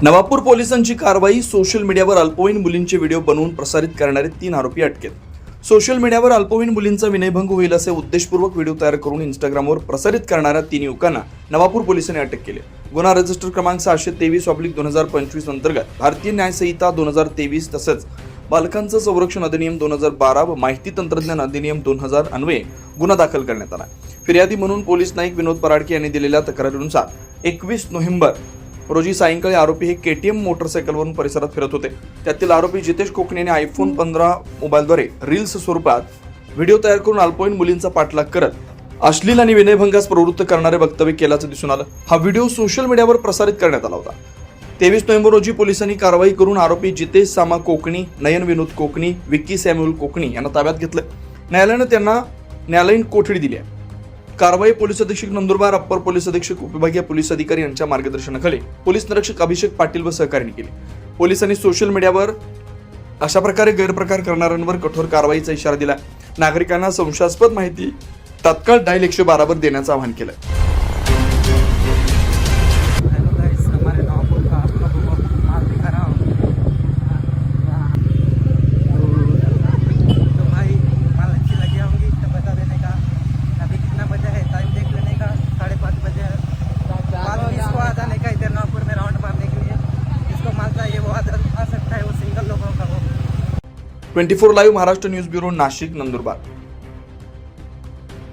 नवापूर पोलिसांची कारवाई. सोशल मीडियावर अल्पवयीन मुलींचे व्हिडिओ बनवून प्रसारित करणारे 3 आरोपी अटकेत. सोशल मीडियावर अल्पवयीन मुलींचा विनयभंग होईल असे उद्देशपूर्वक व्हिडिओ तयार करून इंस्टाग्रामवर प्रसारित करणाऱ्या 3 युवकांना नवापूर पोलिसांनी अटक केली. गुन्हा रजिस्टर क्रमांक 723/2025 अंतर्गत भारतीय न्याय संहिता 2023 तसेच बालकांचं संरक्षण अधिनियम 2012 व माहिती तंत्रज्ञान अधिनियम 2000 अन्वये गुन्हा दाखल करण्यात आला. फिर्यादी म्हणून पोलीस नाईक विनोद पराडके यांनी दिलेल्या तक्रारीनुसार 21 नोव्हेंबर रोजी सायंकाळी आरोपी हे केटीएम मोटरसायकलवरून परिसरात फिरत होते. त्यातील आरोपी जितेश कोकणे यांनी आयफोन 15 मोबाईलद्वारे रील्स स्वरूपात व्हिडिओ तयार करून अल्पवयीन मुलींचा पाठलाग करत अश्लील आणि विनयभंगास प्रवृत्त करणारे वक्तव्य केल्याचं दिसून आलं. हा व्हिडिओ सोशल मीडियावर प्रसारित करण्यात आला होता. 23 नोव्हेंबर रोजी पोलिसांनी कारवाई करून आरोपी जितेश सामा कोकणी, नयन विनोद कोकणी, विक्की सॅम्युअल कोकणी यांना ताब्यात घेतलं. न्यायालयानं त्यांना न्यायालयीन कोठडी दिली आहे. कारवाई पोलीस अधीक्षक नंदुरबार, अप्पर पोलीस अधीक्षक, उपविभागीय पोलीस अधिकारी यांच्या मार्गदर्शनाखाली पोलीस निरीक्षक अभिषेक पाटील व सहकार्याने केली. पोलिसांनी सोशल मीडियावर अशा प्रकारे गैरप्रकार करणाऱ्यांवर कठोर कारवाईचा इशारा दिला. नागरिकांना संशयास्पद माहिती तात्काळ डायल 112 वर देण्याचं आवाहन केलं. जाने का इधर नवापुर में राउंड मारने के लिए जिसको माल चाहिए वो आ सकता है, वो सिंगल लोगों का हो. 24 live Maharashtra news bureau, Nashik, Nandurbar.